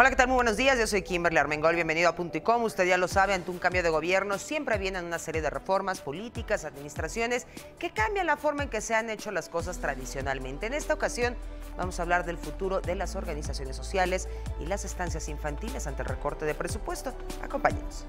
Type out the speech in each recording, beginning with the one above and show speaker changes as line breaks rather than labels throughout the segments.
Hola, ¿qué tal? Muy buenos días. Yo soy Kimberly Armengol. Bienvenido a Punto y Coma. Usted ya lo sabe, ante un cambio de gobierno siempre vienen una serie de reformas políticas, administraciones que cambian la forma en que se han hecho las cosas tradicionalmente. En esta ocasión vamos a hablar del futuro de las organizaciones sociales y las estancias infantiles ante el recorte de presupuesto. Acompáñenos.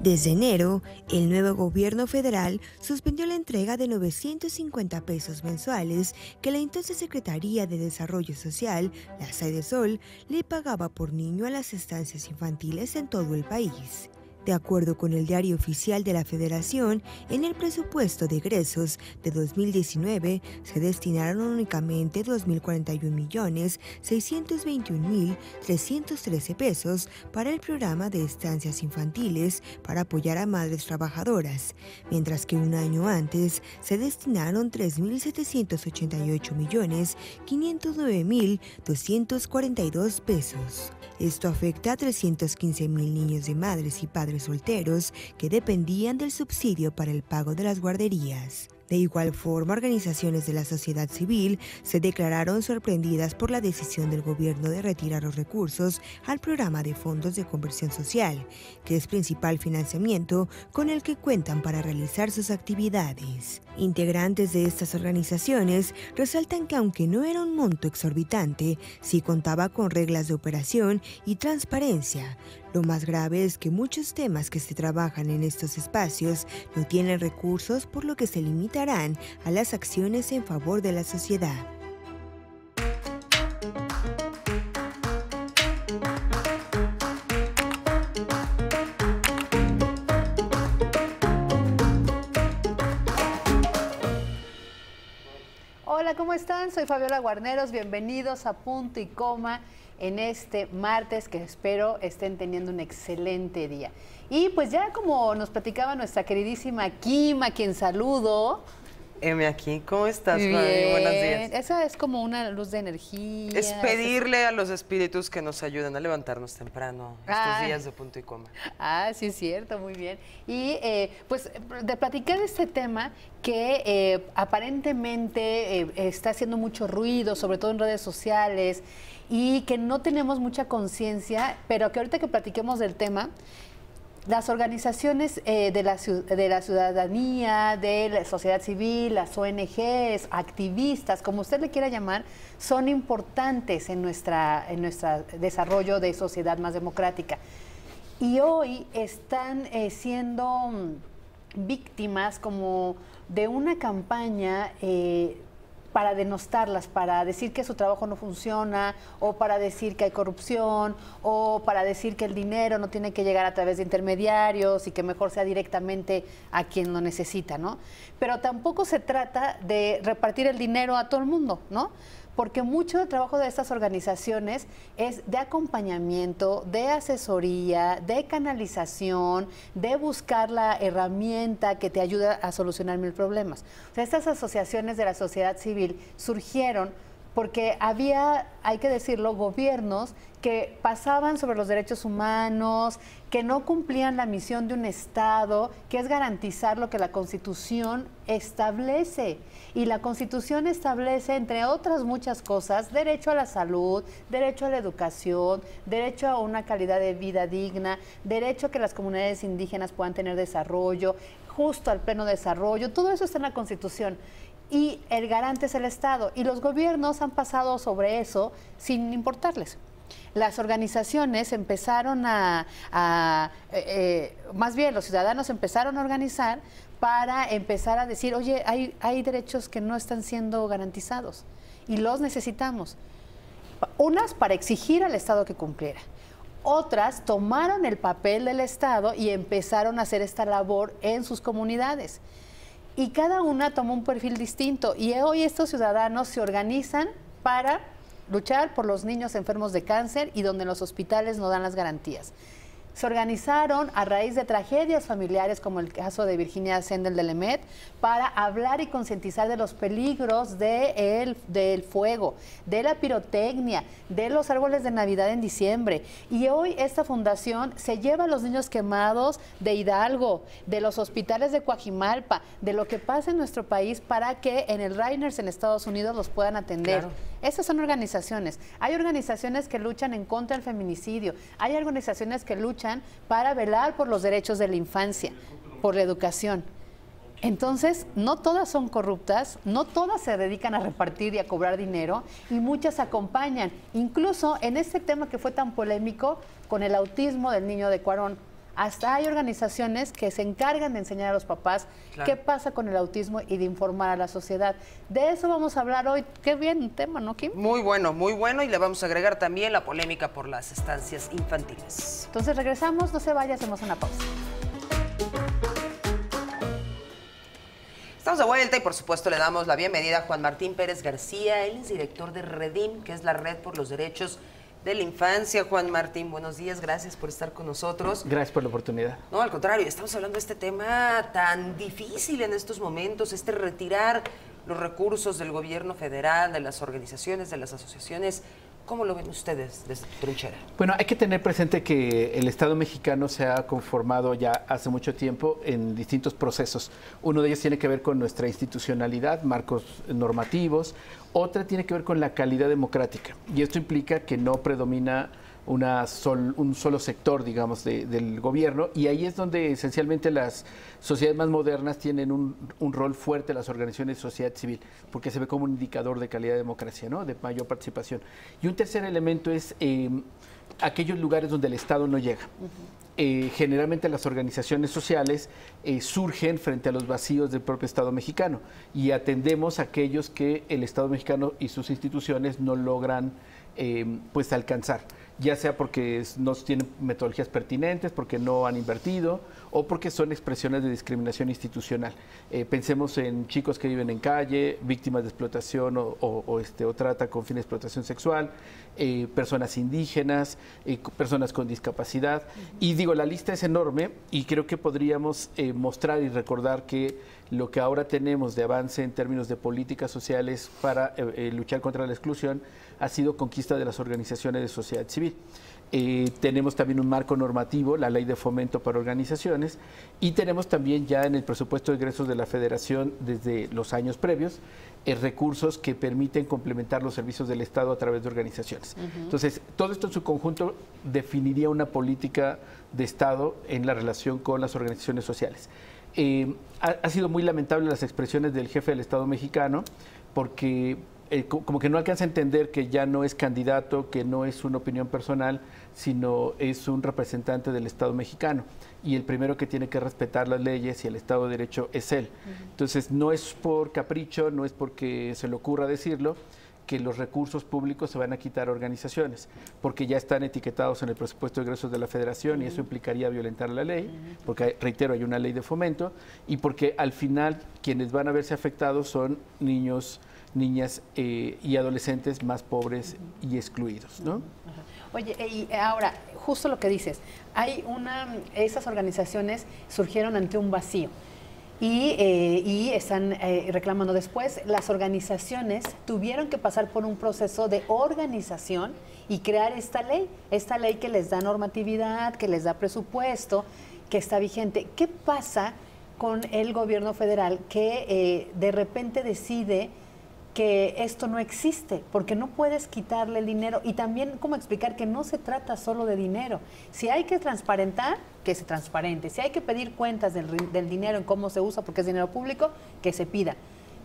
Desde enero, el nuevo gobierno federal suspendió la entrega de 950 pesos mensuales que la entonces Secretaría de Desarrollo Social, la SEDESOL, le pagaba por niño a las estancias infantiles en todo el país. De acuerdo con el Diario Oficial de la Federación, en el presupuesto de egresos de 2019 se destinaron únicamente 2.041.621.313 pesos para el programa de estancias infantiles para apoyar a madres trabajadoras, mientras que un año antes se destinaron 3.788.509.242 pesos. Esto afecta a 315.000 niños de madres y padres solteros que dependían del subsidio para el pago de las guarderías. De igual forma, organizaciones de la sociedad civil se declararon sorprendidas por la decisión del gobierno de retirar los recursos al programa de fondos de conversión social, que es principal financiamiento con el que cuentan para realizar sus actividades. Integrantes de estas organizaciones resaltan que aunque no era un monto exorbitante, sí contaba con reglas de operación y transparencia. Lo más grave es que muchos temas que se trabajan en estos espacios no tienen recursos, por lo que se limitarán a las acciones en favor de la sociedad.
Hola, ¿cómo están? Soy Fabiola Guarneros, bienvenidos a Punto y Coma en este martes, que espero estén teniendo un excelente día. Y pues ya como nos platicaba nuestra queridísima Kim, a quien saludo.
Aquí, ¿cómo estás, Fabi?
Bien.
Buenos días.
Esa es como una luz de energía.
Es pedirle a los espíritus que nos ayuden a levantarnos temprano estos días de Punto y Coma.
Ah, sí es cierto, muy bien. Y pues de platicar de este tema que aparentemente está haciendo mucho ruido, sobre todo en redes sociales, y que no tenemos mucha conciencia, pero que ahorita que platiquemos del tema, las organizaciones de la ciudadanía, de la sociedad civil, las ONGs, activistas, como usted le quiera llamar, son importantes en nuestro desarrollo de sociedad más democrática. Y hoy están siendo víctimas como de una campaña para denostarlas, para decir que su trabajo no funciona, o para decir que hay corrupción, o para decir que el dinero no tiene que llegar a través de intermediarios y que mejor sea directamente a quien lo necesita, ¿no? Pero tampoco se trata de repartir el dinero a todo el mundo, ¿no? Porque mucho del trabajo de estas organizaciones es de acompañamiento, de asesoría, de canalización, de buscar la herramienta que te ayuda a solucionar mil problemas. O sea, estas asociaciones de la sociedad civil surgieron porque había, hay que decirlo, gobiernos que pasaban sobre los derechos humanos, que no cumplían la misión de un Estado, que es garantizar lo que la Constitución establece. Y la Constitución establece, entre otras muchas cosas, derecho a la salud, derecho a la educación, derecho a una calidad de vida digna, derecho a que las comunidades indígenas puedan tener desarrollo, justo al pleno desarrollo. Todo eso está en la Constitución. Y el garante es el Estado. Y los gobiernos han pasado sobre eso sin importarles. Las organizaciones empezaron más bien los ciudadanos empezaron a organizar para empezar a decir, oye, hay derechos que no están siendo garantizados y los necesitamos. Unas para exigir al Estado que cumpliera. Otras tomaron el papel del Estado y empezaron a hacer esta labor en sus comunidades. Y cada una tomó un perfil distinto. Y hoy estos ciudadanos se organizan para luchar por los niños enfermos de cáncer y donde los hospitales no dan las garantías. Se organizaron a raíz de tragedias familiares, como el caso de Virginia Sendel de Lemet, para hablar y concientizar de los peligros del fuego, de la pirotecnia, de los árboles de Navidad en diciembre. Y hoy esta fundación se lleva a los niños quemados de Hidalgo, de los hospitales de Coajimalpa, de lo que pasa en nuestro país, para que en el Reiners en Estados Unidos los puedan atender. Claro. Esas son organizaciones. Hay organizaciones que luchan en contra del feminicidio. Hay organizaciones que luchan para velar por los derechos de la infancia, por la educación. Entonces, no todas son corruptas, no todas se dedican a repartir y a cobrar dinero, y muchas acompañan. Incluso en este tema que fue tan polémico con el autismo del niño de Cuarón, hasta hay organizaciones que se encargan de enseñar a los papás qué pasa con el autismo y de informar a la sociedad. De eso vamos a hablar hoy. Qué bien un tema, ¿no, Kim?
Muy bueno, y le vamos a agregar también la polémica por las estancias infantiles.
Entonces regresamos, no se vaya, hacemos una pausa.
Estamos de vuelta y por supuesto le damos la bienvenida a Juan Martín Pérez García, él es director de REDIM, que es la Red por los Derechos de la Infancia. Juan Martín, buenos días, gracias por estar con nosotros.
Gracias por la oportunidad.
No, al contrario, estamos hablando de este tema tan difícil en estos momentos, retirar los recursos del gobierno federal, de las organizaciones, de las asociaciones. ¿Cómo lo ven ustedes desde trinchera?
Bueno, hay que tener presente que el Estado mexicano se ha conformado ya hace mucho tiempo en distintos procesos. Uno de ellos tiene que ver con nuestra institucionalidad, marcos normativos. Otra tiene que ver con la calidad democrática. Y esto implica que no predomina un solo sector, digamos, del gobierno, y ahí es donde esencialmente las sociedades más modernas tienen un rol fuerte, las organizaciones de sociedad civil, porque se ve como un indicador de calidad de democracia, ¿no?, de mayor participación. Y un tercer elemento es aquellos lugares donde el Estado no llega. Generalmente las organizaciones sociales surgen frente a los vacíos del propio Estado mexicano y atendemos a aquellos que el Estado mexicano y sus instituciones no logran pues alcanzar, ya sea porque no tienen metodologías pertinentes, porque no han invertido o porque son expresiones de discriminación institucional. Pensemos en chicos que viven en calle, víctimas de explotación o trata con fines de explotación sexual, personas indígenas, personas con discapacidad. Y digo, la lista es enorme y creo que podríamos mostrar y recordar que lo que ahora tenemos de avance en términos de políticas sociales para luchar contra la exclusión ha sido conquista de las organizaciones de sociedad civil. Tenemos también un marco normativo, la Ley de Fomento para Organizaciones, y tenemos también ya en el presupuesto de egresos de la Federación desde los años previos recursos que permiten complementar los servicios del Estado a través de organizaciones. Entonces, todo esto en su conjunto definiría una política de Estado en la relación con las organizaciones sociales. Ha sido muy lamentable las expresiones del jefe del Estado mexicano porque como que no alcanza a entender que ya no es candidato, que no es una opinión personal, sino es un representante del Estado mexicano. Y el primero que tiene que respetar las leyes y el Estado de Derecho es él. Entonces, no es por capricho, no es porque se le ocurra decirlo, que los recursos públicos se van a quitar a organizaciones, porque ya están etiquetados en el presupuesto de egresos de la Federación y eso implicaría violentar la ley, porque, reitero, hay una ley de fomento, y porque al final quienes van a verse afectados son niños, niñas y adolescentes más pobres y excluidos, ¿no?
Oye, y ahora, justo lo que dices, esas organizaciones surgieron ante un vacío y están reclamando después. Las organizaciones tuvieron que pasar por un proceso de organización y crear esta ley que les da normatividad, que les da presupuesto, que está vigente. ¿Qué pasa con el gobierno federal que de repente decide que esto no existe, porque no puedes quitarle el dinero? Y también cómo explicar que no se trata solo de dinero. Si hay que transparentar, que se transparente. Si hay que pedir cuentas del dinero, en cómo se usa, porque es dinero público, que se pida.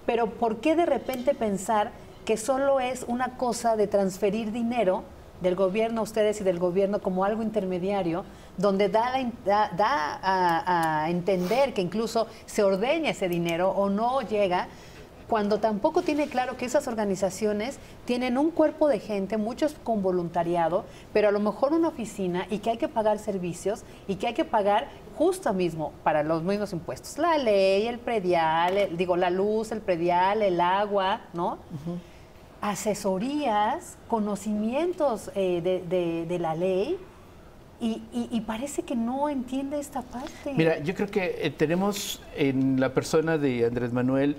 Pero ¿por qué de repente pensar que solo es una cosa de transferir dinero del gobierno a ustedes y del gobierno como algo intermediario, donde da a entender que incluso se ordeña ese dinero o no llega, cuando tampoco tiene claro que esas organizaciones tienen un cuerpo de gente, muchos con voluntariado, pero a lo mejor una oficina, y que hay que pagar servicios y que hay que pagar justo mismo para los mismos impuestos? La ley, el predial, la luz, el predial, el agua, ¿no? Asesorías, conocimientos de la ley, y parece que no entiende esta parte.
Mira, yo creo que tenemos en la persona de Andrés Manuel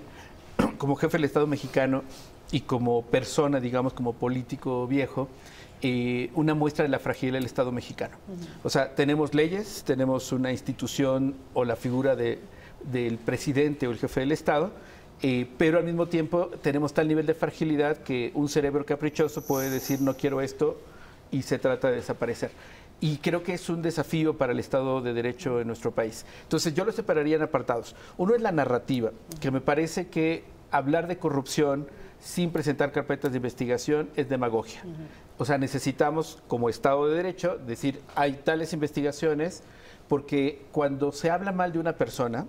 como jefe del Estado mexicano y como persona, digamos, como político viejo, una muestra de la fragilidad del Estado mexicano. O sea, tenemos leyes, tenemos una institución o la figura del presidente o el jefe del Estado, pero al mismo tiempo tenemos tal nivel de fragilidad que un cerebro caprichoso puede decir no quiero esto y se trata de desaparecer. Y creo que es un desafío para el Estado de Derecho en nuestro país. Entonces yo lo separaría en apartados. Uno es la narrativa, que me parece que hablar de corrupción sin presentar carpetas de investigación es demagogia. O sea, necesitamos como Estado de Derecho decir hay tales investigaciones, porque cuando se habla mal de una persona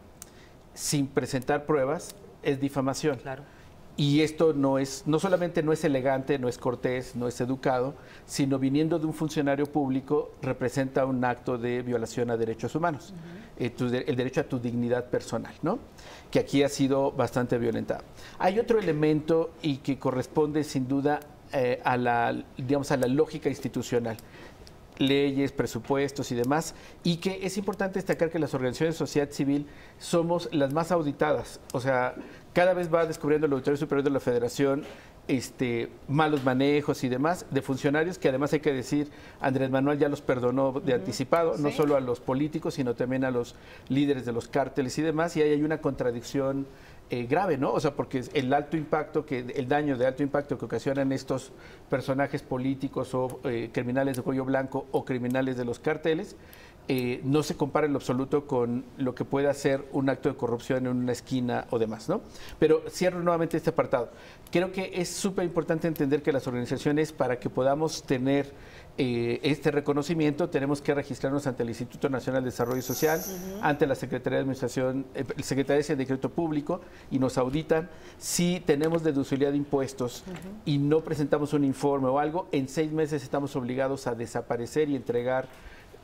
sin presentar pruebas es difamación.
Claro.
Y esto no solamente no es elegante, no es cortés, no es educado, sino viniendo de un funcionario público representa un acto de violación a derechos humanos, el derecho a tu dignidad personal, ¿no? Que aquí ha sido bastante violentado. Hay otro elemento y que corresponde sin duda a la lógica institucional. Leyes, presupuestos y demás, y que es importante destacar que las organizaciones de sociedad civil somos las más auditadas. O sea, cada vez va descubriendo el Auditorio Superior de la Federación malos manejos y demás de funcionarios que además hay que decir, Andrés Manuel ya los perdonó de anticipado, no solo a los políticos, sino también a los líderes de los cárteles y demás, y ahí hay una contradicción grave, ¿no? O sea, porque el daño de alto impacto que ocasionan estos personajes políticos o criminales de cuello blanco o criminales de los cárteles no se compara en lo absoluto con lo que puede hacer un acto de corrupción en una esquina o demás, ¿no? Pero cierro nuevamente este apartado. Creo que es súper importante entender que las organizaciones, para que podamos tener este reconocimiento, tenemos que registrarnos ante el Instituto Nacional de Desarrollo Social, ante la Secretaría de Administración, Secretaría de Decreto Público, y nos auditan. Si tenemos deducibilidad de impuestos y no presentamos un informe o algo, en 6 meses estamos obligados a desaparecer y entregar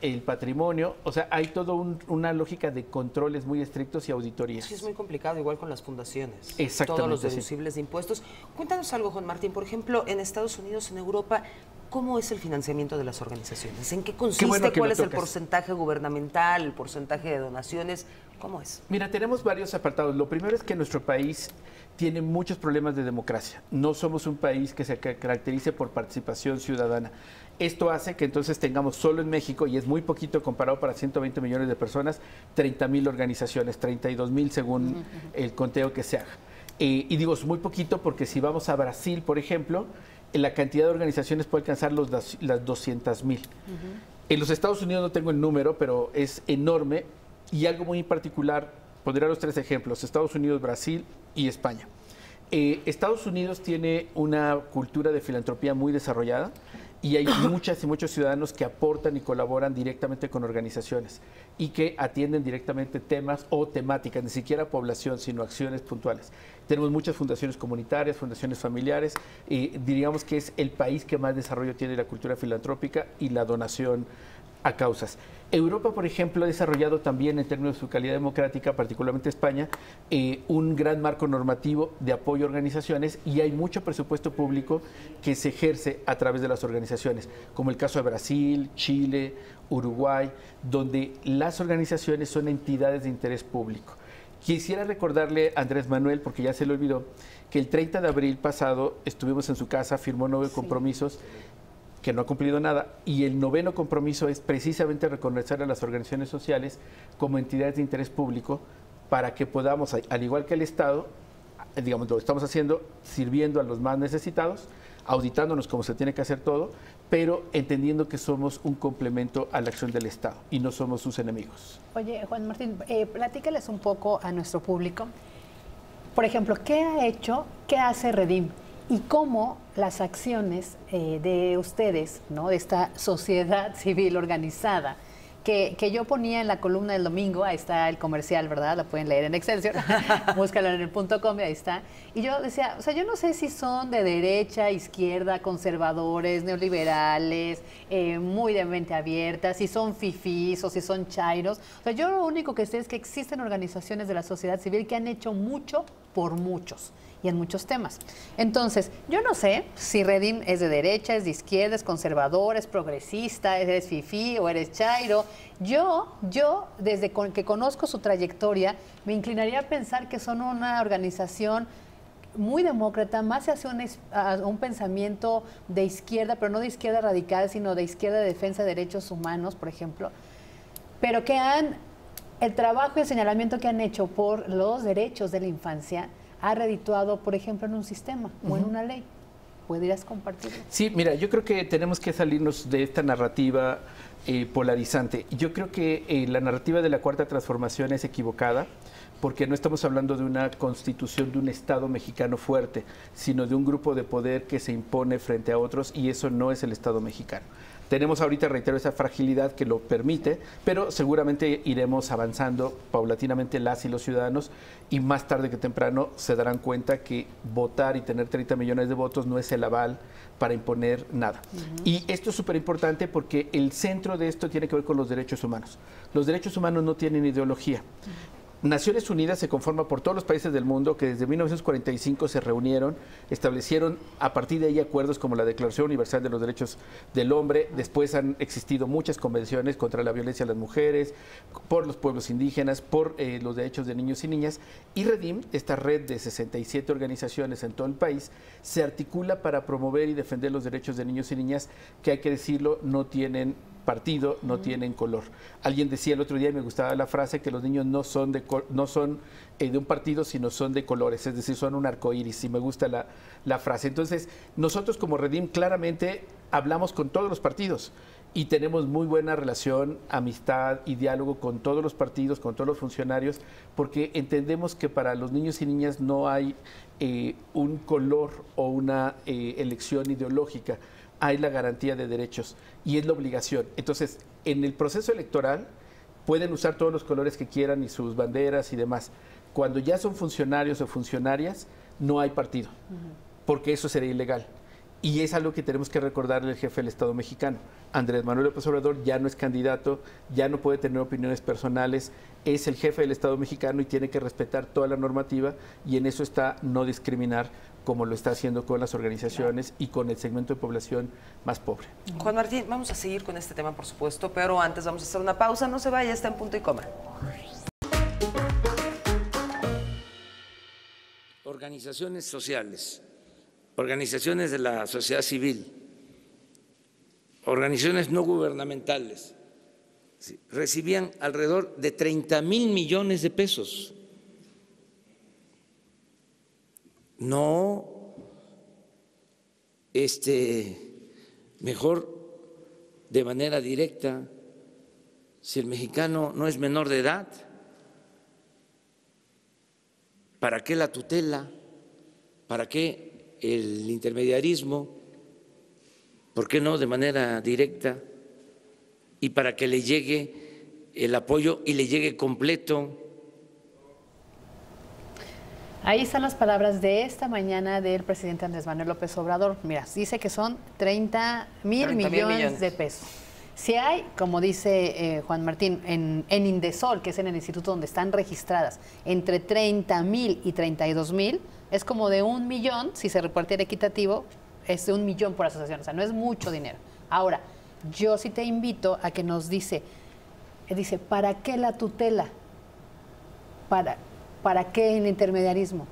el patrimonio. O sea, hay toda una lógica de controles muy estrictos y auditorías.
Sí, es muy complicado, igual con las fundaciones.
Exactamente.
Todos los deducibles de impuestos. Cuéntanos algo, Juan Martín. Por ejemplo, en Estados Unidos, en Europa, ¿cómo es el financiamiento de las organizaciones? ¿En qué consiste? ¿Cuál es el porcentaje gubernamental, el porcentaje de donaciones? ¿Cómo es?
Mira, tenemos varios apartados. Lo primero es que nuestro país tiene muchos problemas de democracia. No somos un país que se caracterice por participación ciudadana. Esto hace que entonces tengamos solo en México, y es muy poquito comparado para 120 millones de personas, 30,000 organizaciones, 32,000 según el conteo que se haga. Y digo, es muy poquito porque si vamos a Brasil, por ejemplo, la cantidad de organizaciones puede alcanzar las 200,000. En los Estados Unidos no tengo el número, pero es enorme, y algo muy particular, pondré los 3 ejemplos: Estados Unidos, Brasil y España. Estados Unidos tiene una cultura de filantropía muy desarrollada, y hay muchas y muchos ciudadanos que aportan y colaboran directamente con organizaciones y que atienden directamente temas o temáticas, ni siquiera población, sino acciones puntuales. Tenemos muchas fundaciones comunitarias, fundaciones familiares, y diríamos que es el país que más desarrollo tiene la cultura filantrópica y la donación a causas. Europa, por ejemplo, ha desarrollado también, en términos de su calidad democrática, particularmente España, un gran marco normativo de apoyo a organizaciones, y hay mucho presupuesto público que se ejerce a través de las organizaciones, como el caso de Brasil, Chile, Uruguay, donde las organizaciones son entidades de interés público. Quisiera recordarle a Andrés Manuel, porque ya se le olvidó, que el 30 de abril pasado estuvimos en su casa, firmó 9 compromisos, que no ha cumplido nada, y el 9º compromiso es precisamente reconocer a las organizaciones sociales como entidades de interés público, para que podamos, al igual que el Estado, digamos, lo estamos haciendo, sirviendo a los más necesitados, auditándonos como se tiene que hacer todo, pero entendiendo que somos un complemento a la acción del Estado y no somos sus enemigos.
Oye, Juan Martín, platícales un poco a nuestro público. Por ejemplo, qué hace Redim? Y cómo las acciones de ustedes, ¿no?, de esta sociedad civil organizada, que yo ponía en la columna del domingo, ahí está el comercial, ¿verdad? Lo pueden leer en Excelsior, búscalo en el .com y ahí está. Y yo decía, o sea, yo no sé si son de derecha, izquierda, conservadores, neoliberales, muy de mente abierta, si son fifís o si son chairos. O sea, yo lo único que sé es que existen organizaciones de la sociedad civil que han hecho mucho por muchos y en muchos temas. Entonces, yo no sé si Redim es de derecha, es de izquierda, es conservador, es progresista, eres fifí o eres chairo. Yo desde que conozco su trayectoria, me inclinaría a pensar que son una organización muy demócrata, más hacia un pensamiento de izquierda, pero no de izquierda radical, sino de izquierda de defensa de derechos humanos, por ejemplo, pero que el trabajo y el señalamiento que han hecho por los derechos de la infancia ha redituado, por ejemplo, en un sistema o en una ley. ¿Podrías compartirlo?
Sí, mira, yo creo que tenemos que salirnos de esta narrativa polarizante. Yo creo que la narrativa de la Cuarta Transformación es equivocada, porque no estamos hablando de una constitución de un Estado mexicano fuerte, sino de un grupo de poder que se impone frente a otros, y eso no es el Estado mexicano. Tenemos ahorita, reitero, esa fragilidad que lo permite, pero seguramente iremos avanzando paulatinamente las y los ciudadanos, y más tarde que temprano se darán cuenta que votar y tener 30 millones de votos no es el aval para imponer nada. Y esto es súper importante porque el centro de esto tiene que ver con los derechos humanos. Los derechos humanos no tienen ideología. Naciones Unidas se conforma por todos los países del mundo que desde 1945 se reunieron, establecieron a partir de ahí acuerdos como la Declaración Universal de los Derechos del Hombre. Después han existido muchas convenciones contra la violencia a las mujeres, por los pueblos indígenas, por los derechos de niños y niñas. Y Redim, esta red de 67 organizaciones en todo el país, se articula para promover y defender los derechos de niños y niñas que, hay que decirlo, no tienen partido, no tienen color. Alguien decía el otro día, y me gustaba la frase, que los niños no son de un partido, sino son de colores, es decir, son un arcoíris, y me gusta la frase. Entonces, nosotros como Redim claramente hablamos con todos los partidos y tenemos muy buena relación, amistad y diálogo con todos los partidos, con todos los funcionarios, porque entendemos que para los niños y niñas no hay un color o una elección ideológica. Hay la garantía de derechos y es la obligación. Entonces, en el proceso electoral pueden usar todos los colores que quieran y sus banderas y demás. Cuando ya son funcionarios o funcionarias, no hay partido, porque eso sería ilegal. Y es algo que tenemos que recordarle al jefe del Estado mexicano. Andrés Manuel López Obrador ya no es candidato, ya no puede tener opiniones personales, es el jefe del Estado mexicano y tiene que respetar toda la normativa, y en eso está no discriminar, como lo está haciendo con las organizaciones y con el segmento de población más pobre.
Juan Martín, vamos a seguir con este tema, por supuesto, pero antes vamos a hacer una pausa. No se vaya, está en Punto y Coma.
Organizaciones sociales, organizaciones de la sociedad civil, organizaciones no gubernamentales, recibían alrededor de 30,000 millones de pesos. No, mejor de manera directa, si el mexicano no es menor de edad, ¿para qué la tutela? ¿Para qué el intermediarismo? ¿Por qué no de manera directa? Y para que le llegue el apoyo y le llegue completo.
Ahí están las palabras de esta mañana del presidente Andrés Manuel López Obrador. Mira, dice que son 30,000 millones de pesos. Si hay, como dice Juan Martín, en Indesol, que es en el instituto donde están registradas, entre 30,000 y 32,000, es como de 1 millón, si se repartiera equitativo, es de 1 millón por asociación, o sea, no es mucho dinero. Ahora, yo sí te invito a que nos dice, ¿para qué la tutela? ¿Para qué el intermediarismo?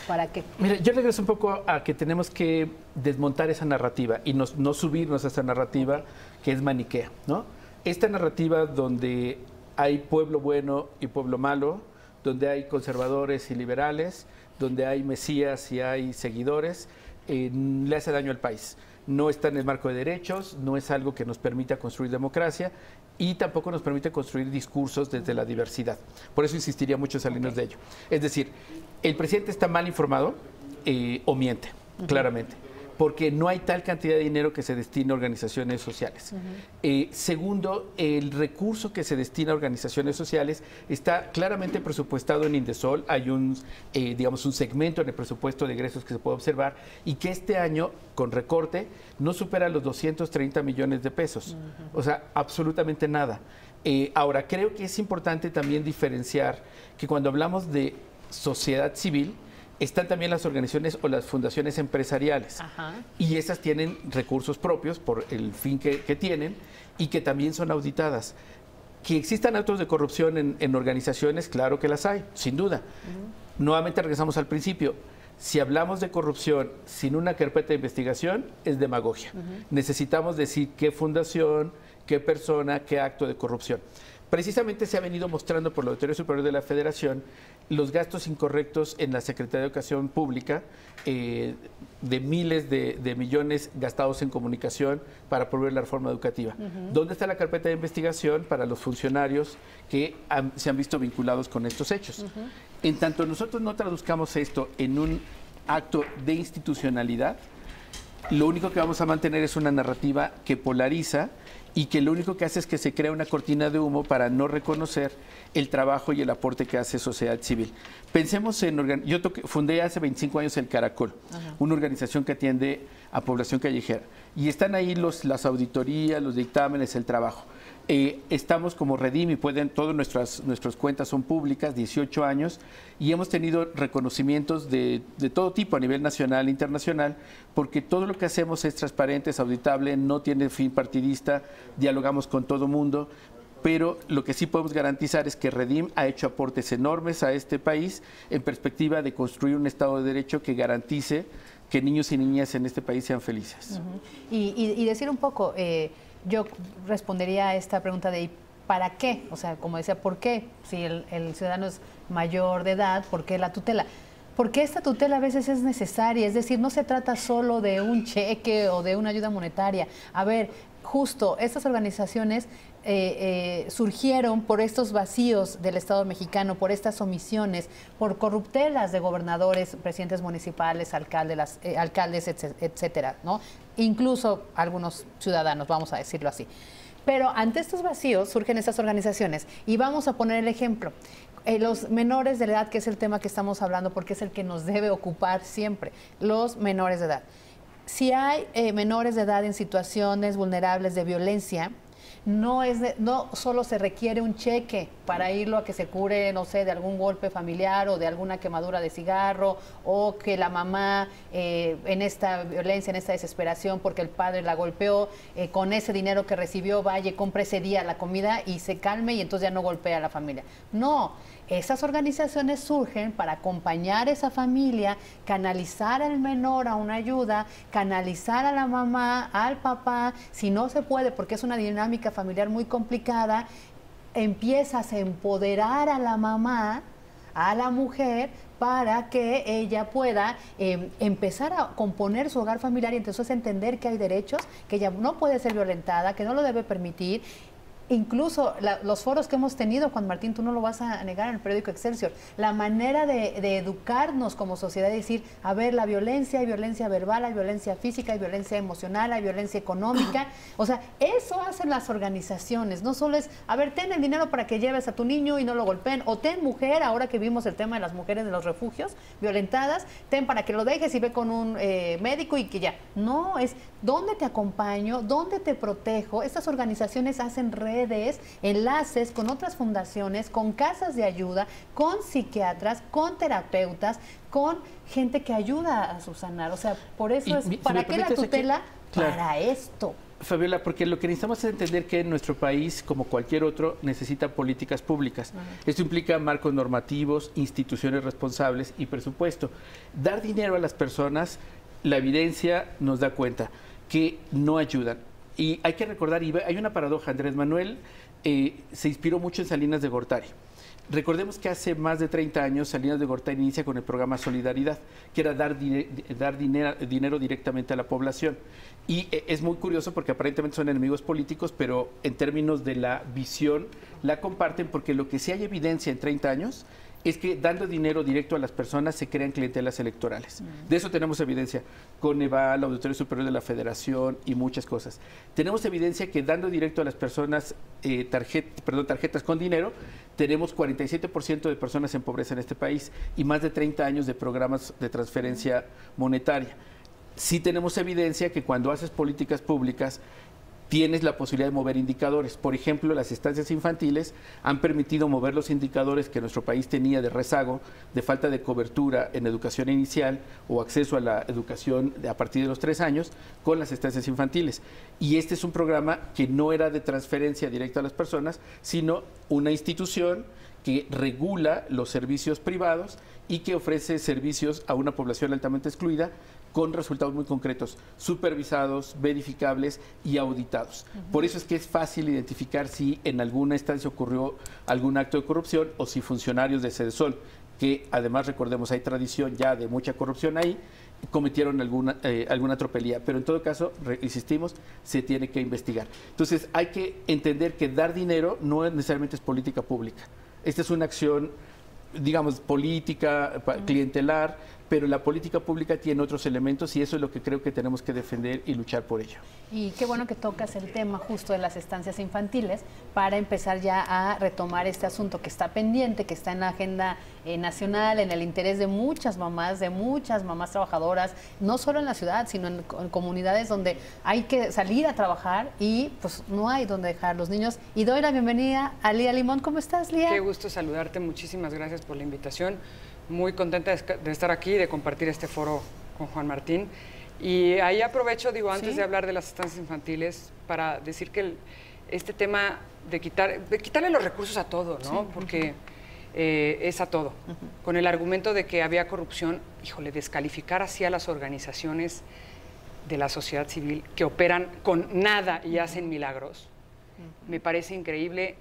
¿Para qué?
Mira, yo regreso un poco a que tenemos que desmontar esa narrativa y no subirnos a esa narrativa que es maniquea, ¿no? Esta narrativa donde hay pueblo bueno y pueblo malo, donde hay conservadores y liberales, donde hay mesías y hay seguidores, le hace daño al país. No está en el marco de derechos, no es algo que nos permita construir democracia y tampoco nos permite construir discursos desde la diversidad. Por eso insistiría mucho en salirnos de ello. Es decir, el presidente está mal informado o miente, claramente, porque no hay tal cantidad de dinero que se destine a organizaciones sociales. Segundo, el recurso que se destina a organizaciones sociales está claramente presupuestado en Indesol. Hay un segmento en el presupuesto de egresos que se puede observar y que este año, con recorte, no supera los 230 millones de pesos. O sea, absolutamente nada. Ahora, creo que es importante también diferenciar que cuando hablamos de sociedad civil, están también las organizaciones o las fundaciones empresariales. Y esas tienen recursos propios por el fin que tienen y que también son auditadas. Que existan actos de corrupción en organizaciones, claro que las hay, sin duda. Nuevamente regresamos al principio. Si hablamos de corrupción sin una carpeta de investigación, es demagogia. Necesitamos decir qué fundación, qué persona, qué acto de corrupción. Precisamente se ha venido mostrando por la Auditoría Superior de la Federación los gastos incorrectos en la Secretaría de Educación Pública, de miles de millones gastados en comunicación para promover la reforma educativa. ¿Dónde está la carpeta de investigación para los funcionarios que se han visto vinculados con estos hechos? En tanto nosotros no traduzcamos esto en un acto de institucionalidad, lo único que vamos a mantener es una narrativa que polariza y que lo único que hace es que se crea una cortina de humo para no reconocer el trabajo y el aporte que hace sociedad civil. Pensemos en... Yo fundé hace 25 años el Caracol, una organización que atiende a población callejera. Y están ahí las auditorías, los dictámenes, el trabajo. Estamos como Redim y todas nuestras cuentas son públicas, 18 años, y hemos tenido reconocimientos de todo tipo a nivel nacional e internacional, porque todo lo que hacemos es transparente, es auditable, no tiene fin partidista, dialogamos con todo mundo, pero lo que sí podemos garantizar es que Redim ha hecho aportes enormes a este país en perspectiva de construir un Estado de Derecho que garantice que niños y niñas en este país sean felices.
Y decir un poco... yo respondería a esta pregunta de ¿para qué? O sea, como decía, ¿por qué? Si el ciudadano es mayor de edad, ¿por qué la tutela? Porque esta tutela a veces es necesaria, es decir, no se trata solo de un cheque o de una ayuda monetaria. A ver, justo estas organizaciones surgieron por estos vacíos del Estado mexicano, por estas omisiones, por corruptelas de gobernadores, presidentes municipales, alcaldes, etcétera, ¿no? Incluso algunos ciudadanos, vamos a decirlo así. Pero ante estos vacíos surgen estas organizaciones y vamos a poner el ejemplo. Los menores de edad, que es el tema que estamos hablando porque es el que nos debe ocupar siempre, los menores de edad. Si hay menores de edad en situaciones vulnerables de violencia, no solo se requiere un cheque para irlo a que se cure, no sé, de algún golpe familiar o de alguna quemadura de cigarro, o que la mamá en esta violencia, en esta desesperación porque el padre la golpeó, con ese dinero que recibió vaya y compre ese día la comida y se calme y entonces ya no golpea a la familia. No, esas organizaciones surgen para acompañar a esa familia, canalizar al menor a una ayuda, canalizar a la mamá, al papá, si no se puede porque es una dinámica familiar muy complicada, empiezas a empoderar a la mamá, a la mujer, para que ella pueda empezar a componer su hogar familiar y entonces entender que hay derechos, que ella no puede ser violentada, que no lo debe permitir. Incluso los foros que hemos tenido, Juan Martín, tú no lo vas a negar, en el periódico Excelsior, la manera de educarnos como sociedad, de decir, a ver, la violencia, hay violencia verbal, hay violencia física, hay violencia emocional, hay violencia económica. O sea, eso hacen las organizaciones, no solo es, a ver, ten el dinero para que lleves a tu niño y no lo golpeen, o ten mujer, ahora que vimos el tema de las mujeres de los refugios violentadas, ten para que lo dejes y ve con un médico y que ya. No, es dónde te acompaño, dónde te protejo. Estas organizaciones hacen redes, enlaces con otras fundaciones, con casas de ayuda, con psiquiatras, con terapeutas, con gente que ayuda a subsanar. O sea, por eso ¿para qué la tutela? Claro. Para esto.
Fabiola, porque lo que necesitamos es entender que nuestro país, como cualquier otro, necesita políticas públicas. Esto implica marcos normativos, instituciones responsables y presupuesto. Dar dinero a las personas, la evidencia nos da cuenta que no ayudan. Y hay que recordar, y hay una paradoja, Andrés Manuel se inspiró mucho en Salinas de Gortari. Recordemos que hace más de 30 años Salinas de Gortari inicia con el programa Solidaridad, que era dar dinero directamente a la población. Y es muy curioso porque aparentemente son enemigos políticos, pero en términos de la visión la comparten, porque lo que sí hay evidencia en 30 años es que dando dinero directo a las personas se crean clientelas electorales. De eso tenemos evidencia. Coneval, la Auditoría Superior de la Federación y muchas cosas. Tenemos evidencia que dando directo a las personas tarjetas con dinero, tenemos 47% de personas en pobreza en este país y más de 30 años de programas de transferencia monetaria. Sí tenemos evidencia que cuando haces políticas públicas, tienes la posibilidad de mover indicadores. Por ejemplo, las estancias infantiles han permitido mover los indicadores que nuestro país tenía de rezago, de falta de cobertura en educación inicial o acceso a la educación a partir de los 3 años con las estancias infantiles. Y este es un programa que no era de transferencia directa a las personas, sino una institución que regula los servicios privados y que ofrece servicios a una población altamente excluida con resultados muy concretos, supervisados, verificables y auditados. Por eso es que es fácil identificar si en alguna instancia ocurrió algún acto de corrupción o si funcionarios de Sedesol, que además, recordemos, hay tradición ya de mucha corrupción ahí, cometieron alguna tropelía, pero en todo caso, insistimos, se tiene que investigar. Entonces, hay que entender que dar dinero no necesariamente es política pública. Esta es una acción, digamos, política, clientelar, pero la política pública tiene otros elementos y eso es lo que creo que tenemos que defender y luchar por ello.
Y qué bueno que tocas el tema justo de las estancias infantiles para empezar ya a retomar este asunto que está pendiente, que está en la agenda nacional, en el interés de muchas mamás trabajadoras, no solo en la ciudad, sino en comunidades donde hay que salir a trabajar y pues no hay donde dejar a los niños. Y doy la bienvenida a Lía Limón. ¿Cómo estás, Lía?
Qué gusto saludarte, muchísimas gracias por la invitación. Muy contenta de estar aquí y de compartir este foro con Juan Martín. Y ahí aprovecho, antes de hablar de las estancias infantiles, para decir que este tema de quitarle los recursos a todo, ¿no? Sí. Porque es a todo. Con el argumento de que había corrupción, híjole, descalificar así a las organizaciones de la sociedad civil que operan con nada y hacen milagros, me parece increíble.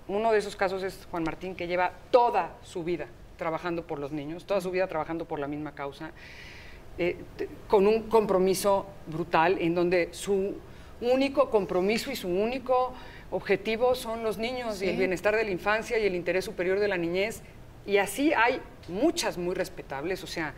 Uno de esos casos es Juan Martín, que lleva toda su vida trabajando por los niños, toda su vida trabajando por la misma causa, con un compromiso brutal en donde su único compromiso y su único objetivo son los niños y el bienestar de la infancia y el interés superior de la niñez. Y así hay muchas muy respetables, o sea,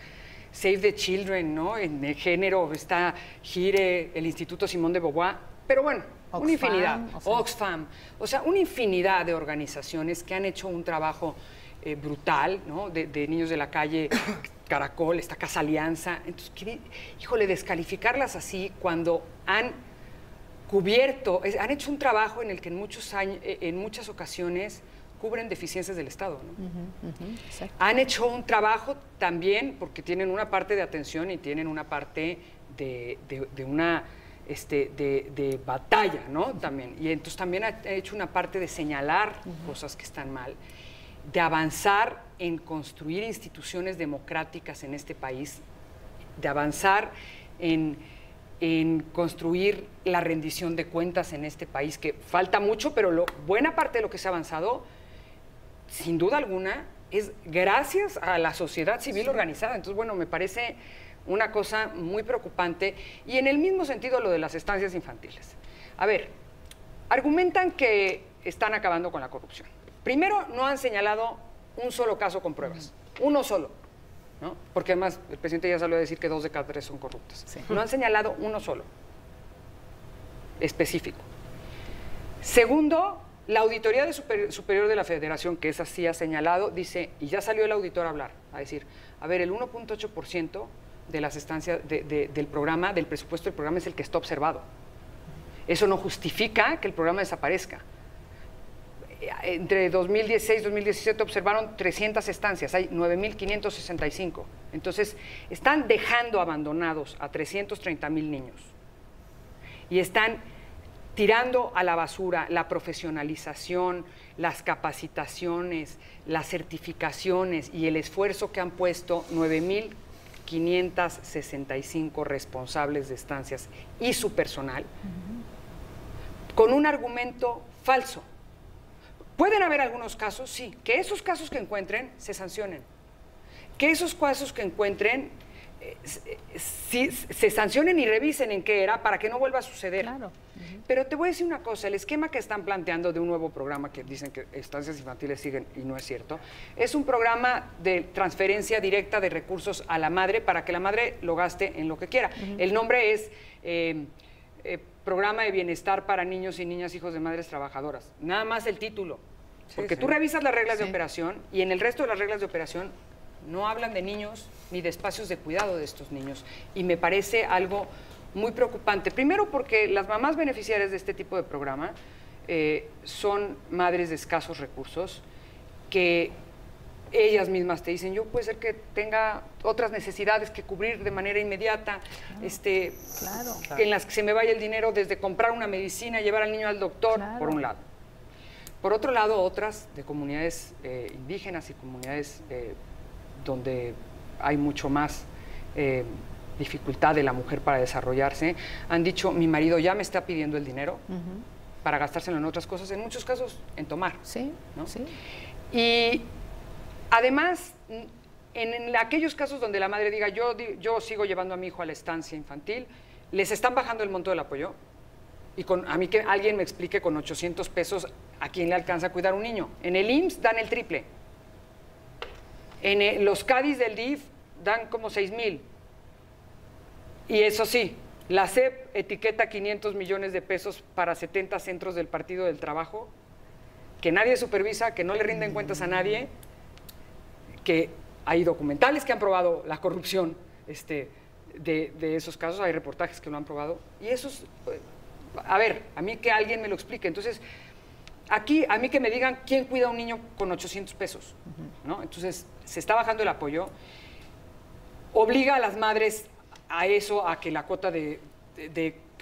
Save the Children, ¿no? En el género está GIRE, el Instituto Simón de Beauvoir, pero bueno, Oxfam, una infinidad, Oxfam, o sea, una infinidad de organizaciones que han hecho un trabajo brutal, ¿no? De niños de la calle, Caracol, esta Casa Alianza. Entonces, híjole, descalificarlas así cuando han cubierto, han hecho un trabajo en el que en muchas ocasiones cubren deficiencias del Estado, ¿no? Han hecho un trabajo también porque tienen una parte de atención y tienen una parte de batalla, ¿no? También. Y entonces también ha hecho una parte de señalar cosas que están mal, de avanzar en construir instituciones democráticas en este país, de avanzar en construir la rendición de cuentas en este país, que falta mucho, pero buena parte de lo que se ha avanzado, sin duda alguna, es gracias a la sociedad civil organizada. Entonces, bueno, me parece una cosa muy preocupante. Y en el mismo sentido lo de las estancias infantiles. A ver, argumentan que están acabando con la corrupción. Primero, no han señalado un solo caso con pruebas, uno solo, ¿no? Porque además el presidente ya salió a decir que 2 de cada 3 son corruptas. Sí. No han señalado uno solo, específico. Segundo, la Auditoría Superior de la Federación, que esa sí ha señalado, dice, y ya salió el auditor a hablar, a decir, a ver, el 1.8% de las estancias del programa, del presupuesto del programa es el que está observado. Eso no justifica que el programa desaparezca. Entre 2016 y 2017 observaron 300 estancias, hay 9.565. Entonces, están dejando abandonados a 330,000 niños. Y están tirando a la basura la profesionalización, las capacitaciones, las certificaciones y el esfuerzo que han puesto 9.565 responsables de estancias y su personal, con un argumento falso. Pueden haber algunos casos, sí, que esos casos que encuentren se sancionen, que esos casos que encuentren se sancionen y revisen en qué era para que no vuelva a suceder. Claro. Pero te voy a decir una cosa, el esquema que están planteando de un nuevo programa, que dicen que estancias infantiles siguen y no es cierto, es un programa de transferencia directa de recursos a la madre para que la madre lo gaste en lo que quiera. El nombre es Programa de Bienestar para Niños y Niñas Hijos de Madres Trabajadoras. Nada más el título. Porque tú revisas las reglas de operación y en el resto de las reglas de operación no hablan de niños ni de espacios de cuidado de estos niños. Y me parece algo muy preocupante. Primero porque las mamás beneficiarias de este tipo de programa son madres de escasos recursos que ellas mismas te dicen, yo puede ser que tenga otras necesidades que cubrir de manera inmediata, en las que se me vaya el dinero desde comprar una medicina, llevar al niño al doctor, por un lado. Por otro lado, otras de comunidades indígenas y comunidades donde hay mucho más dificultad de la mujer para desarrollarse, han dicho, mi marido ya me está pidiendo el dinero para gastárselo en otras cosas, en muchos casos en tomar. Sí, ¿no? Sí. Y Además, en aquellos casos donde la madre diga, yo sigo llevando a mi hijo a la estancia infantil, les están bajando el monto del apoyo. Y a mí que alguien me explique con 800 pesos a quién le alcanza a cuidar un niño. En el IMSS dan el triple. En los CADIs del DIF dan como 6,000. Y eso sí, la SEP etiqueta 500 millones de pesos para 70 centros del Partido del Trabajo, que nadie supervisa, que no le rinden cuentas a nadie, que hay documentales que han probado la corrupción de esos casos, hay reportajes que lo han probado. Y eso es... A ver, a mí que alguien me lo explique. Entonces, aquí, a mí que me digan quién cuida a un niño con 800 pesos, ¿no? Entonces, se está bajando el apoyo, obliga a las madres a eso, a que la cuota de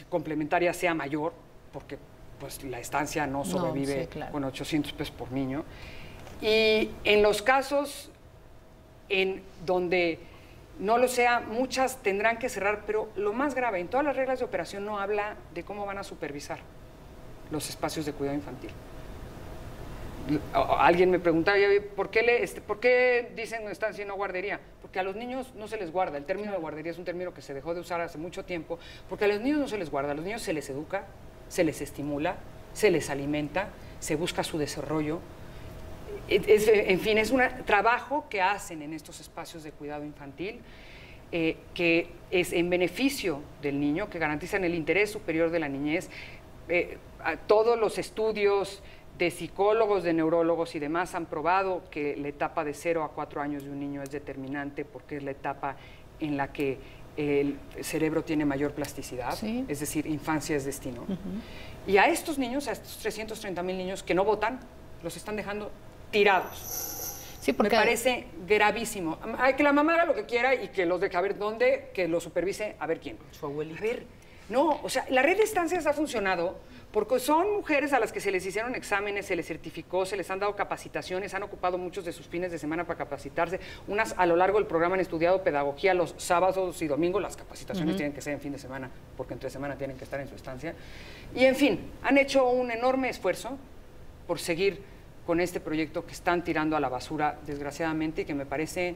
complementaria sea mayor, porque pues la estancia no sobrevive
sí, claro,
con 800 pesos por niño. Y en los casos en donde no lo sea, muchas tendrán que cerrar, pero lo más grave, en todas las reglas de operación no habla de cómo van a supervisar los espacios de cuidado infantil. Alguien me preguntaba, ¿por qué dicen estancia y no guardería? Porque a los niños no se les guarda. El término de guardería es un término que se dejó de usar hace mucho tiempo, porque a los niños no se les guarda, a los niños se les educa, se les estimula, se les alimenta, se busca su desarrollo. En fin, es un trabajo que hacen en estos espacios de cuidado infantil, que es en beneficio del niño, que garantizan el interés superior de la niñez. Todos los estudios de psicólogos, de neurólogos y demás han probado que la etapa de 0 a 4 años de un niño es determinante, porque es la etapa en la que el cerebro tiene mayor plasticidad, sí, es decir, infancia es destino. Y a estos niños, a estos 330,000 niños que no votan, los están dejando tirados. Sí, porque me parece gravísimo. Hay que la mamá haga lo que quiera y que los deje a ver dónde, que lo supervise a ver quién.
Su abuelita.
A ver, no, o sea, la red de estancias ha funcionado porque son mujeres a las que se les hicieron exámenes, se les certificó, se les han dado capacitaciones, han ocupado muchos de sus fines de semana para capacitarse. Unas a lo largo del programa han estudiado pedagogía los sábados y domingos. Las capacitaciones tienen que ser en fin de semana, porque entre semana tienen que estar en su estancia. Y en fin, han hecho un enorme esfuerzo por seguir con este proyecto que están tirando a la basura, desgraciadamente, y que me parece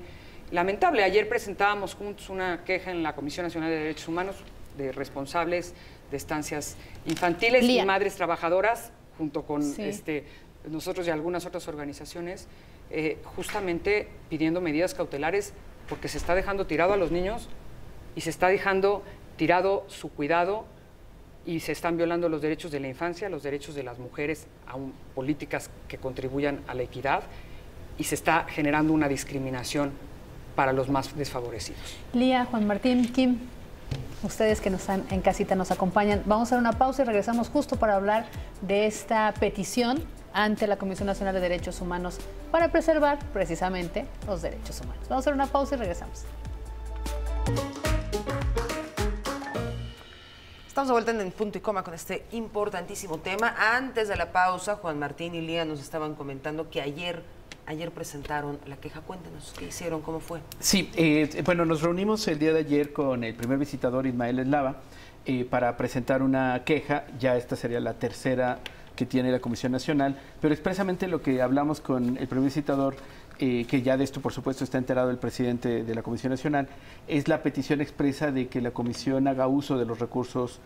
lamentable. Ayer presentábamos juntos una queja en la Comisión Nacional de Derechos Humanos de responsables de estancias infantiles y madres trabajadoras, junto con nosotros y algunas otras organizaciones, justamente pidiendo medidas cautelares, porque se está dejando tirado a los niños y se está dejando tirado su cuidado, y se están violando los derechos de la infancia, los derechos de las mujeres, aún políticas que contribuyan a la equidad, y se está generando una discriminación para los más desfavorecidos.
Lía, Juan Martín, Kim, ustedes que nos están en casita nos acompañan. Vamos a hacer una pausa y regresamos justo para hablar de esta petición ante la Comisión Nacional de Derechos Humanos para preservar precisamente los derechos humanos. Vamos a hacer una pausa y regresamos.
Estamos de vuelta en Punto y Coma con este importantísimo tema. Antes de la pausa, Juan Martín y Lía nos estaban comentando que ayer presentaron la queja. Cuéntanos, ¿qué hicieron? ¿Cómo fue?
Sí, bueno, nos reunimos el día de ayer con el primer visitador, Ismael Eslava, para presentar una queja. Ya esta sería la tercera que tiene la Comisión Nacional, pero expresamente lo que hablamos con el primer visitador, que ya de esto por supuesto está enterado el presidente de la Comisión Nacional, es la petición expresa de que la Comisión haga uso de los recursos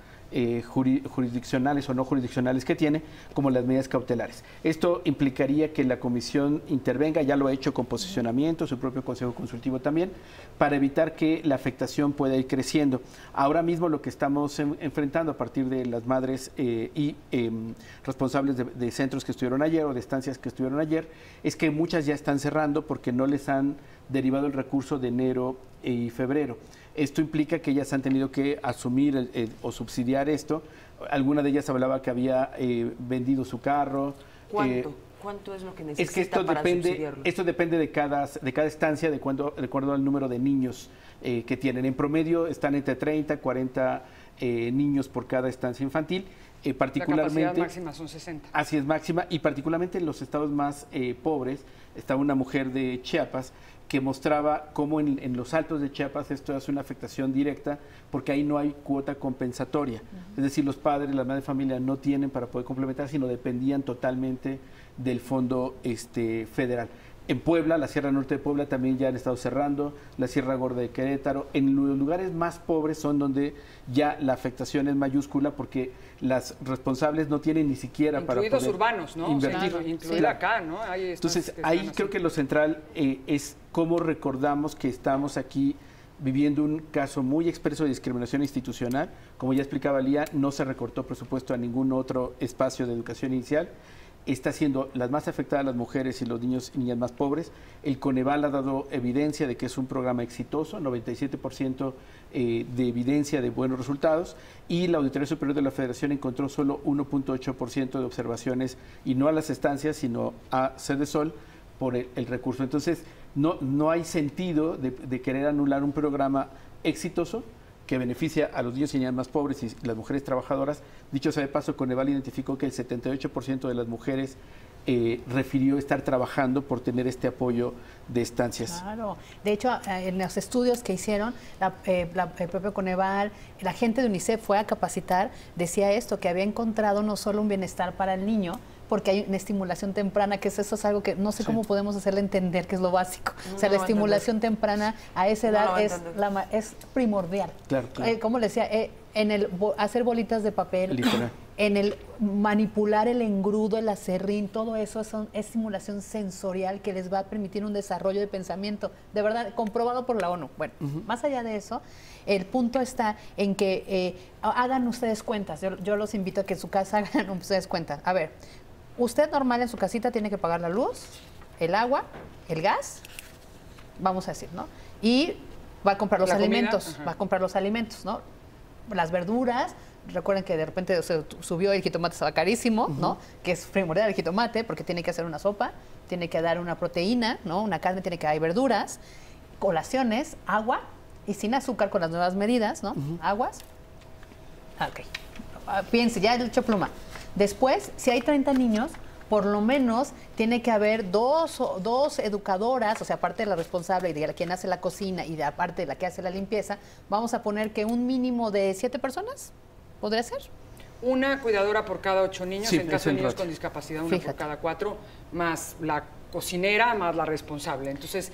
jurisdiccionales o no jurisdiccionales que tiene, como las medidas cautelares. Esto implicaría que la Comisión intervenga, ya lo ha hecho con posicionamiento, su propio Consejo Consultivo también, para evitar que la afectación pueda ir creciendo. Ahora mismo lo que estamos enfrentando a partir de las madres y responsables de centros que estuvieron ayer o de estancias que estuvieron ayer, es que muchas ya están cerrando porque no les han derivado el recurso de enero y febrero. Esto implica que ellas han tenido que asumir o subsidiar esto. Alguna de ellas hablaba que había vendido su carro.
¿Cuánto es lo que necesita
es que esto
para subsidiarlo?
Esto depende de cada estancia, de acuerdo al número de niños que tienen. En promedio están entre 30 y 40 niños por cada estancia infantil. Particularmente,
la capacidad máxima son 60.
Así es, máxima. Y particularmente en los estados más pobres, estaba una mujer de Chiapas que mostraba cómo en los altos de Chiapas esto hace una afectación directa porque ahí no hay cuota compensatoria. Es decir, los padres, las madres de familia no tienen para poder complementar, sino dependían totalmente del fondo federal. En Puebla, la Sierra Norte de Puebla también ya han estado cerrando, la Sierra Gorda de Querétaro. En los lugares más pobres son donde ya la afectación es mayúscula porque las responsables no tienen ni siquiera para poder
urbanos, ¿no?
invertir.
O sea, incluir acá, ¿no?
Entonces, ahí creo que lo central es cómo recordamos que estamos aquí viviendo un caso muy expreso de discriminación institucional. Como ya explicaba Lía, no se recortó presupuesto a ningún otro espacio de educación inicial. Está siendo las más afectadas las mujeres y los niños y niñas más pobres. El Coneval ha dado evidencia de que es un programa exitoso, 97% de evidencia de buenos resultados, y la Auditoría Superior de la Federación encontró solo 1.8% de observaciones, y no a las estancias, sino a Sedesol por el recurso. Entonces, no hay sentido de querer anular un programa exitoso que beneficia a los niños y niñas más pobres y las mujeres trabajadoras. Dicho sea de paso, Coneval identificó que el 78% de las mujeres refirió estar trabajando por tener este apoyo de estancias.
Claro. De hecho, en los estudios que hicieron, el propio Coneval, la gente de UNICEF fue a capacitar, decía esto, que había encontrado no solo un bienestar para el niño, porque hay una estimulación temprana, que eso es algo que no sé cómo podemos hacerle entender, que es lo básico. O sea, la estimulación temprana a esa edad es primordial.
Claro, claro.
Como le decía, en el hacer bolitas de papel,
literal,
en el manipular el engrudo, el acerrín, todo eso es estimulación sensorial que les va a permitir un desarrollo de pensamiento, de verdad, comprobado por la ONU. Bueno, más allá de eso, el punto está en que hagan ustedes cuentas. Yo los invito a que en su casa hagan ustedes cuentas. A ver, usted normal en su casita tiene que pagar la luz, el agua, el gas, vamos a decir, ¿no? Y va a comprar los alimentos, va a comprar los alimentos, ¿no? Las verduras. Recuerden que de repente se subió, el jitomate estaba carísimo, ¿no? Que es primordial el jitomate porque tiene que hacer una sopa, tiene que dar una proteína, ¿no? Una carne, tiene que dar verduras, colaciones, agua y sin azúcar con las nuevas medidas, ¿no? Aguas. Ok. Piense, ya he hecho pluma. Después, si hay 30 niños, por lo menos tiene que haber dos educadoras, o sea, aparte de la responsable y de quien hace la cocina y de aparte de la que hace la limpieza, vamos a poner que un mínimo de 7 personas. ¿Podría ser?
Una cuidadora por cada 8 niños,
sí,
en caso de niños con discapacidad, una por cada 4, más la cocinera, más la responsable. Entonces,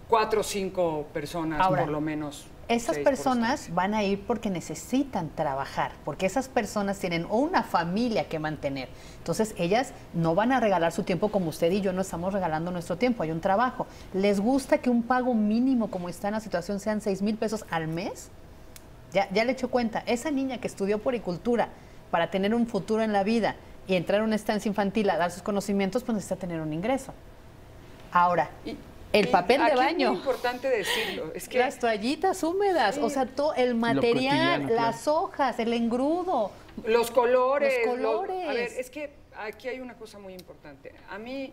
4 o 5 personas por lo menos.
Esas personas van a ir porque necesitan trabajar, porque esas personas tienen una familia que mantener. Entonces, ellas no van a regalar su tiempo como usted y yo no estamos regalando nuestro tiempo, hay un trabajo. ¿Les gusta que un pago mínimo, como está en la situación, sean 6,000 pesos al mes? Ya le echo cuenta, esa niña que estudió puericultura para tener un futuro en la vida y entrar a una estancia infantil a dar sus conocimientos, pues necesita tener un ingreso. Ahora, el papel de baño.
Es muy importante decirlo. Es que
las toallitas húmedas, o sea, todo el material, las hojas, el engrudo.
Los colores.
A
ver, es que aquí hay una cosa muy importante. A mí,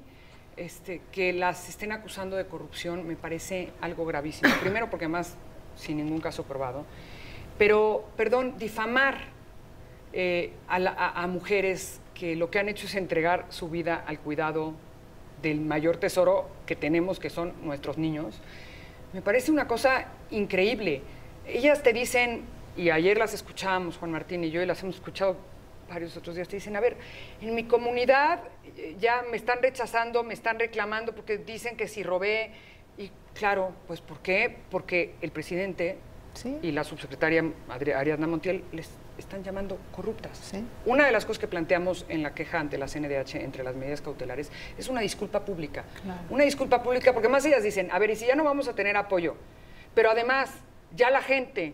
que las estén acusando de corrupción me parece algo gravísimo. Primero, porque además, sin ningún caso probado. Pero, perdón, difamar a mujeres que lo que han hecho es entregar su vida al cuidado del mayor tesoro que tenemos, que son nuestros niños, me parece una cosa increíble. Ellas te dicen, y ayer las escuchábamos, Juan Martín y yo, y las hemos escuchado varios otros días, te dicen, a ver, en mi comunidad ya me están rechazando, me están reclamando porque dicen que si robé. Y claro, pues ¿por qué? Porque el presidente y la subsecretaria Ariadna Montiel les están llamando corruptas.
Sí.
Una de las cosas que planteamos en la queja ante la CNDH entre las medidas cautelares es una disculpa pública.
Claro.
Una disculpa pública porque más ellas dicen, a ver, y si ya no vamos a tener apoyo, pero además ya la gente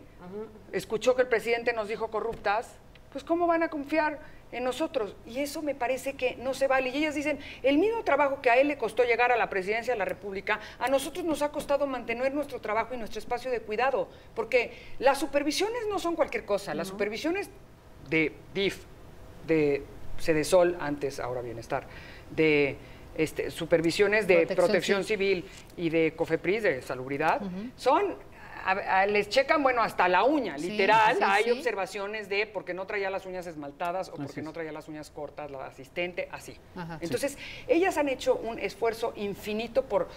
escuchó que el presidente nos dijo corruptas, pues ¿cómo van a confiar en nosotros? Y eso me parece que no se vale. Y ellas dicen, el mismo trabajo que a él le costó llegar a la presidencia de la República, a nosotros nos ha costado mantener nuestro trabajo y nuestro espacio de cuidado, porque las supervisiones no son cualquier cosa. Las supervisiones de DIF, de Sedesol, antes, ahora Bienestar, de supervisiones de Protección Civil y de COFEPRIS, de Salubridad, son... les checan, bueno, hasta la uña, literal. Hay observaciones de por qué no traía las uñas esmaltadas o por qué no traía las uñas cortas, la asistente, así. Entonces, ellas han hecho un esfuerzo infinito por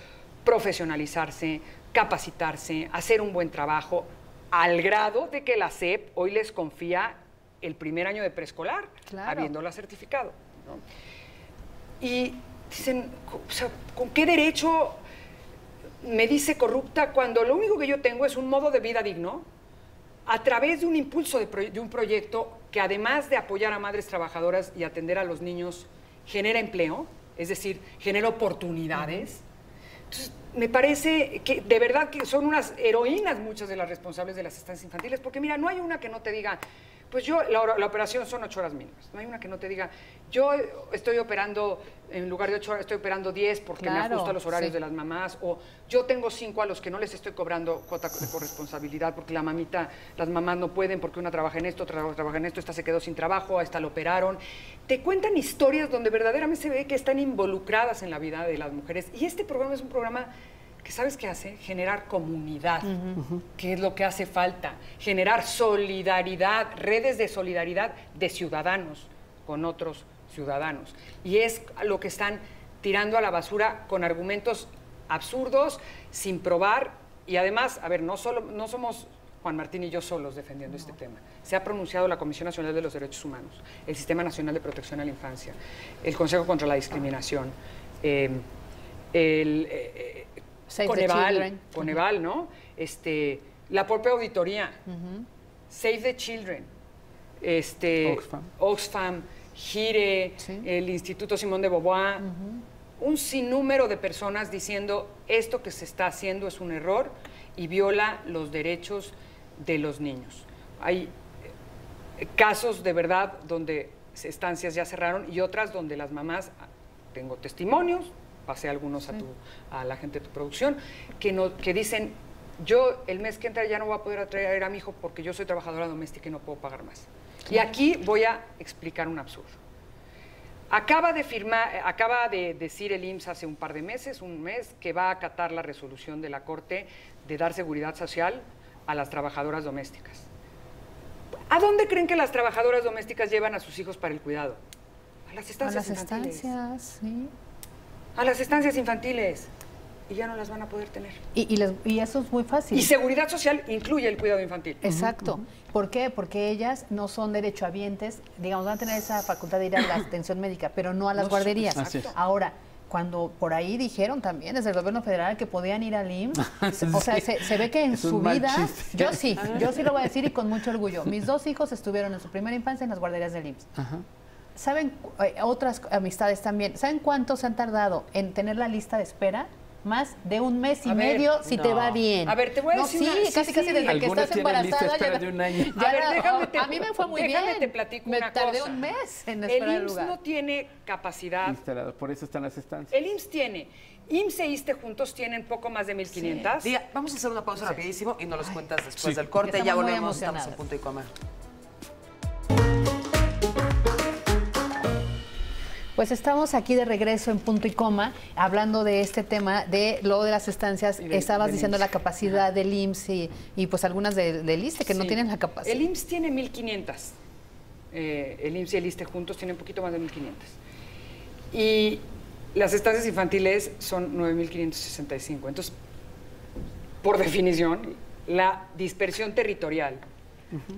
profesionalizarse, capacitarse, hacer un buen trabajo, al grado de que la SEP hoy les confía el primer año de preescolar, habiéndola certificado, ¿no? Y dicen, o sea, ¿con qué derecho me dice corrupta cuando lo único que yo tengo es un modo de vida digno a través de un impulso de un proyecto que, además de apoyar a madres trabajadoras y atender a los niños, genera empleo, es decir, genera oportunidades? Entonces, me parece que de verdad que son unas heroínas muchas de las responsables de las estancias infantiles, porque mira, no hay una que no te diga, pues yo, la operación son 8 horas mínimas, no hay una que no te diga, yo estoy operando, en lugar de 8 horas, estoy operando 10 porque me ajusto a los horarios de las mamás, o yo tengo 5 a los que no les estoy cobrando cuota de corresponsabilidad porque las mamás no pueden, porque una trabaja en esto, otra trabaja en esto, esta se quedó sin trabajo, a esta lo operaron. Te cuentan historias donde verdaderamente se ve que están involucradas en la vida de las mujeres, y este programa es un programa que, ¿sabes qué hace? Generar comunidad, que es lo que hace falta, generar solidaridad, redes de solidaridad de ciudadanos con otros ciudadanos. Y es lo que están tirando a la basura con argumentos absurdos, sin probar, y además, a ver, no somos Juan Martín y yo solos defendiendo este tema. Se ha pronunciado la Comisión Nacional de los Derechos Humanos, el Sistema Nacional de Protección a la Infancia, el Consejo contra la Discriminación, Coneval, ¿no? La propia auditoría, Save the Children, Oxfam, Gire, el Instituto Simón de Beauvoir, un sinnúmero de personas diciendo esto que se está haciendo es un error y viola los derechos de los niños. Hay casos de verdad donde estancias ya cerraron y otras donde las mamás, tengo testimonios, pasé algunos a la gente de tu producción, que dicen, yo el mes que entra ya no voy a poder traer a mi hijo porque yo soy trabajadora doméstica y no puedo pagar más. Y aquí voy a explicar un absurdo. Acaba de decir el IMSS hace un par de meses, un mes, que va a acatar la resolución de la Corte de dar seguridad social a las trabajadoras domésticas. ¿A dónde creen que las trabajadoras domésticas llevan a sus hijos para el cuidado? A las estancias infantiles. A las estancias infantiles. Y ya no las van a poder tener.
Y eso es muy fácil.
Y seguridad social incluye el cuidado infantil.
Exacto. ¿Por qué? Porque ellas no son derechohabientes, digamos, van a tener esa facultad de ir a la atención médica, pero no a las guarderías. Ahora, cuando por ahí dijeron también desde el gobierno federal que podían ir al IMSS, o sea, se ve que en su vida, yo sí lo voy a decir y con mucho orgullo, mis 2 hijos estuvieron en su primera infancia en las guarderías del IMSS. ¿Saben? Otras amistades también, ¿saben cuánto se han tardado en tener la lista de espera? Más de un mes y medio si te va bien.
A ver, te voy a decir
casi desde que estás embarazada.
Ya de un año.
A mí me fue muy bien.
Déjame te platico una cosa.
Me tardé un mes en esperar el lugar.
El IMSS no tiene capacidad.
Instalado, por eso están las estancias.
El IMSS tiene. IMSS e ISSSTE juntos tienen poco más de 1,500.
Sí. Vamos a hacer una pausa rapidísimo y nos los cuentas después del corte. Ya volvemos, estamos en Punto y Coma.
Pues estamos aquí de regreso en Punto y Coma, hablando de este tema, de lo de las estancias. Estabas diciendo la capacidad del IMSS y pues algunas del ISSSTE que no tienen la capacidad.
El IMSS tiene 1,500. El IMSS y el ISSSTE juntos tienen un poquito más de 1,500. Y las estancias infantiles son 9,565. Entonces, por definición, la dispersión territorial,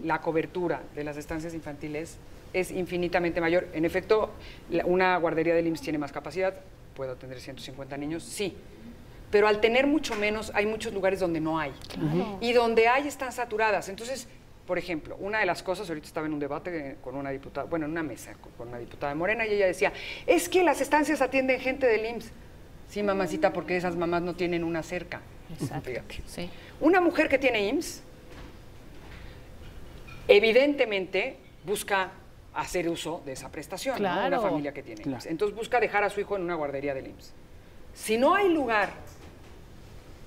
la cobertura de las estancias infantiles es infinitamente mayor. En efecto, una guardería del IMSS tiene más capacidad, puedo atender 150 niños, sí, pero al tener mucho menos, hay muchos lugares donde no hay. Y donde hay están saturadas. Entonces, por ejemplo, una de las cosas, ahorita estaba en un debate con una diputada, bueno, en una mesa con una diputada de Morena, y ella decía, es que las estancias atienden gente del IMSS. Sí, mamacita, porque esas mamás no tienen una cerca.
Exacto. Sí.
Una mujer que tiene IMSS, evidentemente busca hacer uso de esa prestación, ¿no? Una familia que tiene IMSS. Entonces busca dejar a su hijo en una guardería del IMSS. Si no hay lugar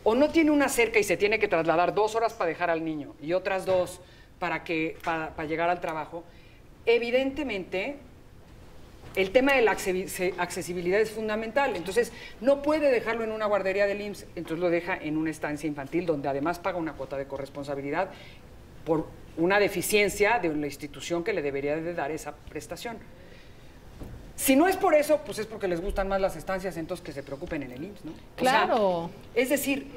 o no tiene una cerca y se tiene que trasladar 2 horas para dejar al niño y otras 2 para llegar al trabajo, evidentemente el tema de la accesibilidad es fundamental. Entonces no puede dejarlo en una guardería del IMSS, entonces lo deja en una estancia infantil donde además paga una cuota de corresponsabilidad por una deficiencia de la institución que le debería de dar esa prestación. Si no es por eso, pues es porque les gustan más las estancias, entonces que se preocupen en el IMSS, ¿no?
Claro.
O sea, es decir,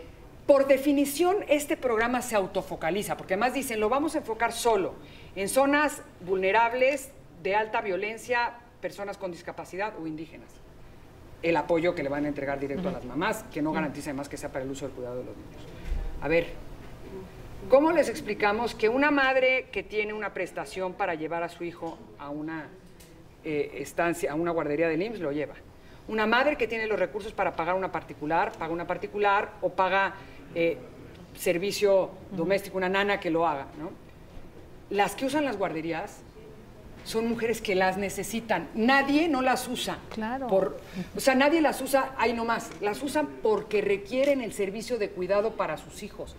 por definición este programa se autofocaliza, porque además dicen, lo vamos a enfocar solo en zonas vulnerables, de alta violencia, personas con discapacidad o indígenas. el apoyo que le van a entregar directo a las mamás, que no garantiza además que sea para el uso del cuidado de los niños. A ver, ¿cómo les explicamos que una madre que tiene una prestación para llevar a su hijo a una estancia, a una guardería del IMSS, lo lleva? Una madre que tiene los recursos para pagar una particular, paga una particular o paga servicio doméstico, una nana que lo haga, ¿no? Las que usan las guarderías son mujeres que las necesitan. Nadie no las usa.
Claro.
O sea, nadie las usa ahí nomás. Las usan porque requieren el servicio de cuidado para sus hijos,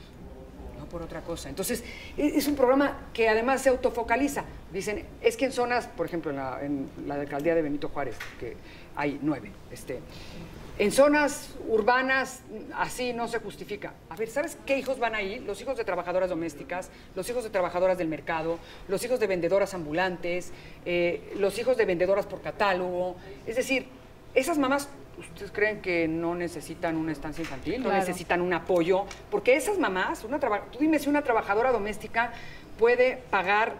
no por otra cosa. Entonces, es un programa que además se autofocaliza. Dicen, es que en zonas, por ejemplo, en la alcaldía de Benito Juárez, que hay 9, en zonas urbanas así no se justifica. A ver, ¿sabes qué hijos van ahí? Los hijos de trabajadoras domésticas, los hijos de trabajadoras del mercado, los hijos de vendedoras ambulantes, los hijos de vendedoras por catálogo. Es decir, esas mamás, ¿ustedes creen que no necesitan una estancia infantil? ¿No necesitan un apoyo? Porque esas mamás, tú dime si una trabajadora doméstica puede pagar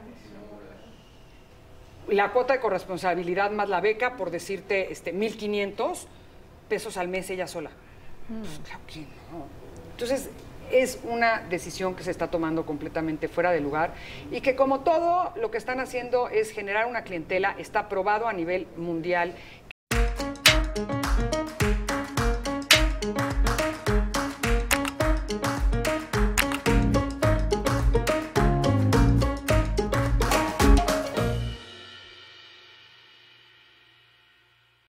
la cuota de corresponsabilidad más la beca, por decirte, 1,500 pesos al mes ella sola. Pues claro que no. Entonces, es una decisión que se está tomando completamente fuera de lugar y que, como todo lo que están haciendo es generar una clientela. Está probado a nivel mundial